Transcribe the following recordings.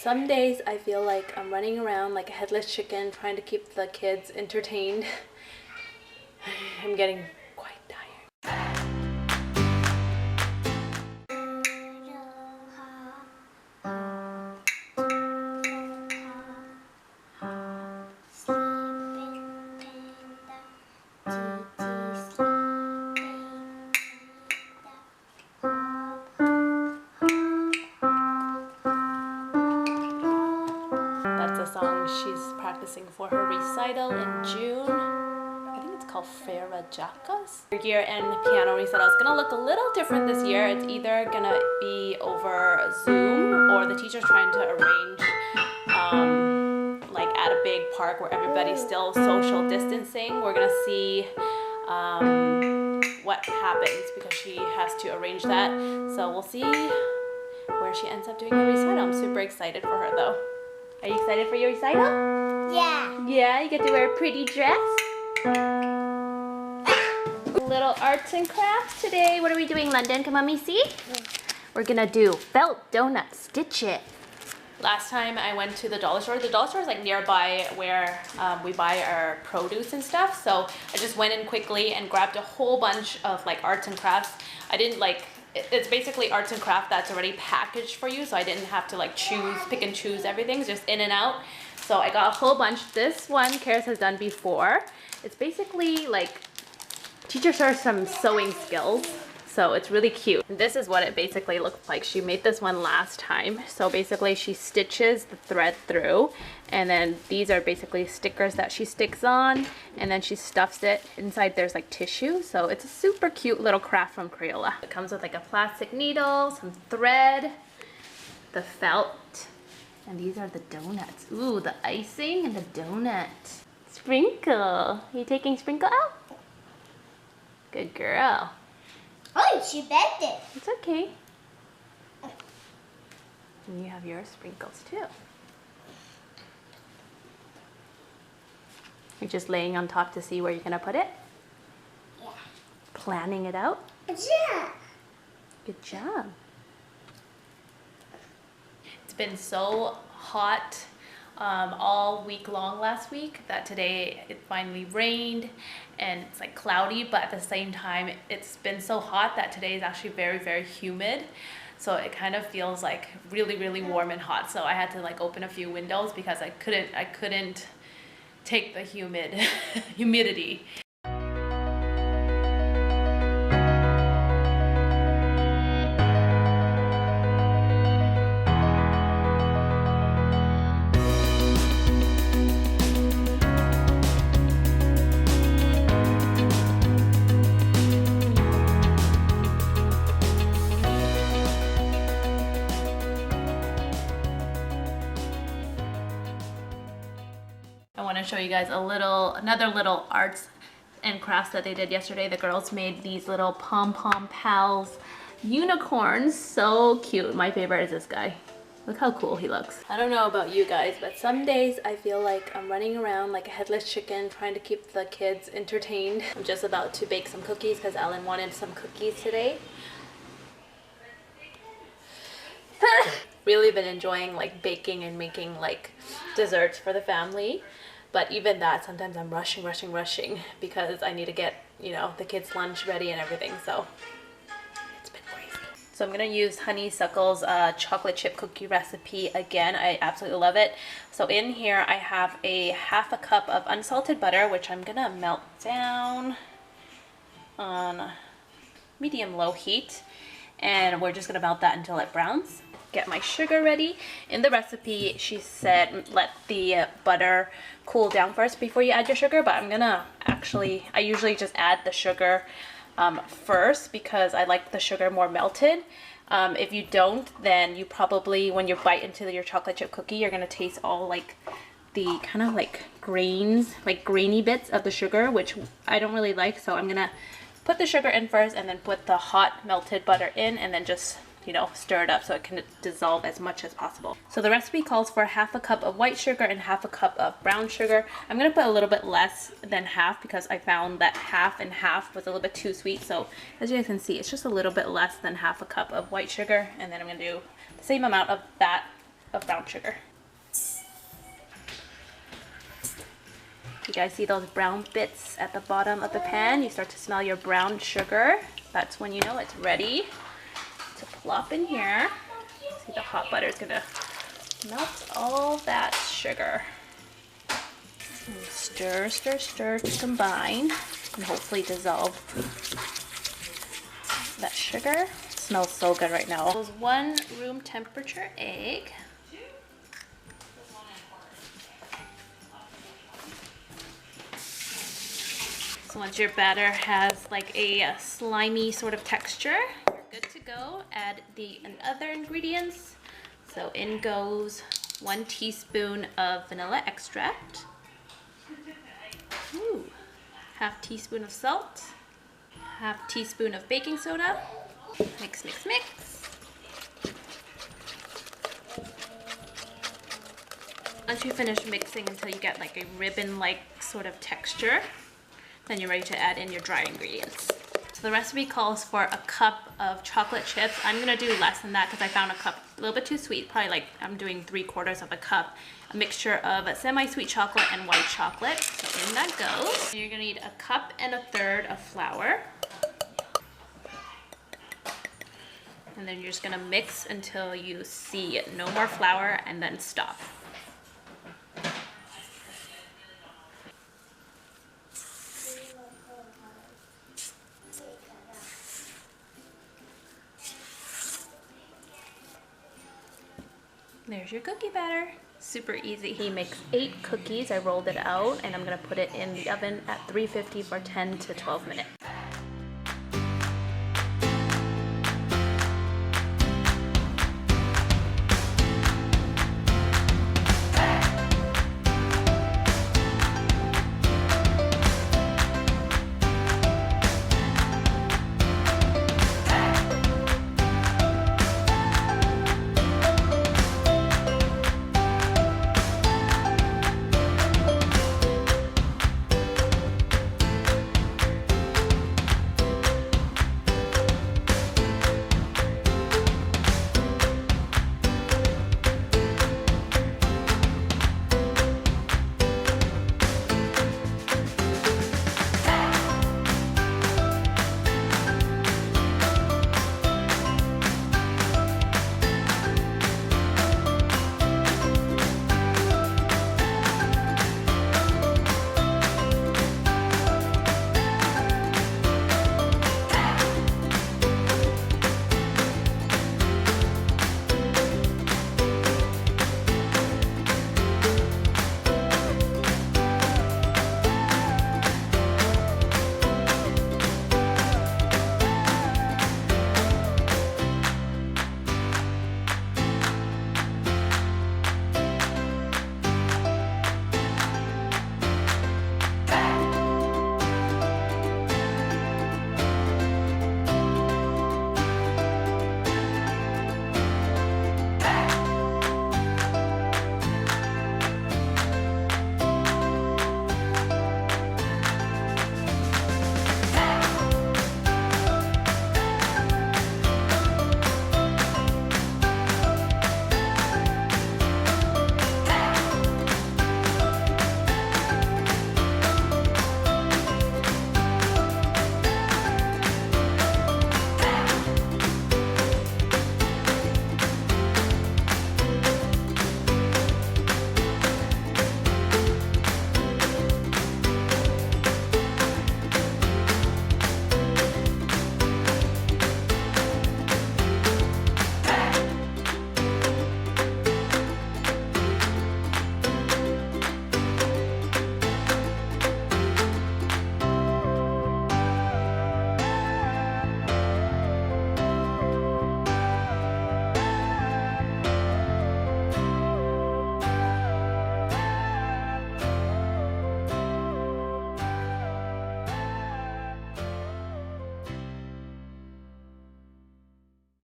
some days I feel like I'm running around like a headless chicken trying to keep the kids entertained. I'm getting quite tired. That's a song she's practicing for her recital in June. I think it's called Fera Jacas. Year end piano recital is gonna look a little different this year. It's either gonna be over Zoom or the teacher's trying to arrange like at a big park where everybody's still social distancing. We're gonna see what happens because she has to arrange that. So we'll see where she ends up doing her recital. I'm super excited for her though. Are you excited for your recital? Yeah. Yeah, you get to wear a pretty dress. Little arts and crafts today. What are we doing, London? Can mommy see? We're gonna do felt donut stitch it. Last time I went to the dollar store is like nearby where we buy our produce and stuff. So I just went in quickly and grabbed a whole bunch of like arts and crafts. I didn't like, it's basically arts and craft that's already packaged for you. So I didn't have to like pick and choose everything, it's just in and out. So I got a whole bunch. This one Karis has done before. It's basically like, teaches her some sewing skills. So it's really cute. And this is what it basically looks like. She made this one last time. So basically she stitches the thread through, and then these are basically stickers that she sticks on, and then she stuffs it. Inside there's like tissue. So it's a super cute little craft from Crayola. It comes with like a plastic needle, some thread, the felt, and these are the donuts. Ooh, the icing and the donut. Sprinkle. Are you taking Sprinkle out? Good girl. Oh, she bent it. It's okay. And you have your sprinkles too. You're just laying on top to see where you're gonna put it? Yeah. Planning it out? Yeah. Good job. It's been so hot all week long last week that today it finally rained and it's like cloudy, but at the same time it's been so hot that today is actually very, very humid. So it kind of feels like really, really warm and hot. So I had to like open a few windows because I couldn't take the humidity. I want to show you guys another little arts and crafts that they did yesterday. The girls made these little pom-pom pals unicorns. So cute. My favorite is this guy. Look how cool he looks. I don't know about you guys, but some days I feel like I'm running around like a headless chicken trying to keep the kids entertained. I'm just about to bake some cookies because Ellen wanted some cookies today. Really been enjoying like baking and making like desserts for the family. But even that, sometimes I'm rushing because I need to get, you know, the kids' lunch ready and everything. So it's been crazy. So I'm gonna use Honeysuckle's chocolate chip cookie recipe again. I absolutely love it. So in here I have a half a cup of unsalted butter, which I'm gonna melt down on medium-low heat. And we're just gonna melt that until it browns. Get my sugar ready. In the recipe she said let the butter cool down first before you add your sugar, but I'm gonna I usually just add the sugar first because I like the sugar more melted. If you don't, then you probably, when you bite into your chocolate chip cookie, you're gonna taste all like the kind of like grains, like grainy bits of the sugar, which I don't really like. So I'm gonna put the sugar in first and then put the hot melted butter in, and then just, you know, stir it up so it can dissolve as much as possible. So the recipe calls for half a cup of white sugar and half a cup of brown sugar. I'm gonna put a little bit less than half because I found that half and half was a little bit too sweet. So as you guys can see, it's just a little bit less than half a cup of white sugar, and then I'm gonna do the same amount of that of brown sugar. You guys see those brown bits at the bottom of the pan? You start to smell your brown sugar. That's when you know it's ready to plop in here. See, the hot butter is gonna melt all that sugar. And stir, stir, stir to combine and hopefully dissolve that sugar. It smells so good right now. There's 1 room temperature egg. So once your batter has like a slimy sort of texture, you're good to go. Add the other ingredients. So in goes 1 teaspoon of vanilla extract. Ooh. 1/2 teaspoon of salt. 1/2 teaspoon of baking soda. Mix, mix, mix. Once you finish mixing until you get like a ribbon-like sort of texture, then you're ready to add in your dry ingredients. So the recipe calls for a cup of chocolate chips. I'm gonna do less than that because I found a cup a little bit too sweet. Probably like I'm doing 3/4 of a cup. A mixture of semi-sweet chocolate and white chocolate. So in that goes. And you're gonna need 1 1/3 cups of flour. And then you're just gonna mix until you see no more flour and then stop. There's your cookie batter. Super easy. He makes 8 cookies. I rolled it out and I'm gonna put it in the oven at 350 for 10 to 12 minutes.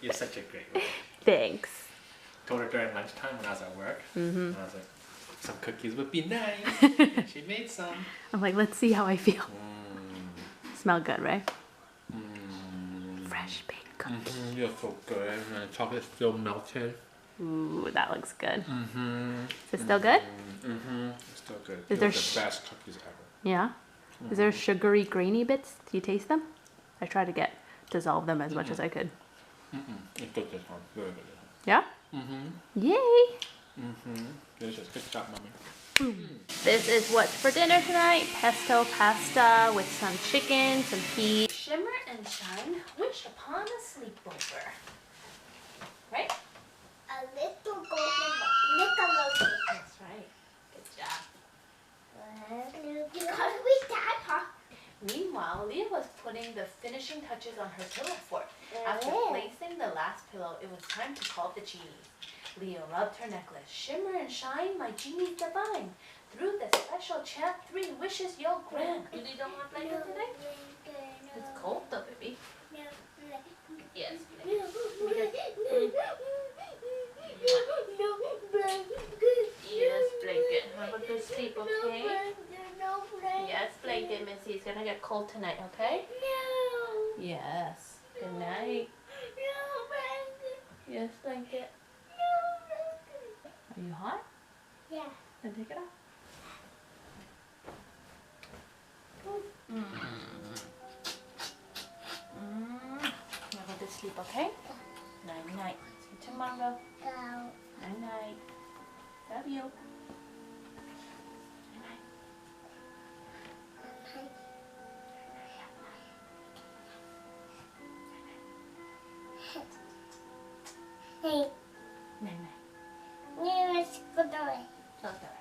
You're such a great woman. Thanks. Told her during lunchtime when I was at work. And I was like, some cookies would be nice. And she made some. I'm like, let's see how I feel. Smell good, right? Fresh baked cookies. You're so good. And the chocolate's still melted. Ooh, that looks good. Mm-hmm. Is it still good? Mm-hmm. It's still good. Is They're there the best cookies ever. Yeah? Is there sugary, grainy bits? Do you taste them? I tried to dissolve them as much as I could. It's good this one. Very good this one. Yeah? Mm-hmm. Yay! Mm-hmm. Delicious. Good job, mommy. This is what's for dinner tonight. Pesto pasta with some chicken, some peas. Shimmer and shine, wish upon a sleepover. Right? A little golden Nickelodeon. That's right. Good job. Because we died, huh? Meanwhile, Leah was putting the finishing touches on her pillow fort. After placing the last pillow, it was time to call the genies. Leah rubbed her necklace. Shimmer and shine, my genies divine. Through the special chant, 3 wishes you'll grant. You don't want to play with today? It's cold though, baby. Yes. Yes, blanket. Have a good sleep, okay? Yes, blanket, Missy. It's gonna get cold tonight, okay? No. Yes. Good night. Yes, blanket. Are you hot? Yeah. Then take it off. You have a good sleep, okay? Night night. See you tomorrow. Go. Night night. Love you. Hey. Night night. Let's go away. Okay.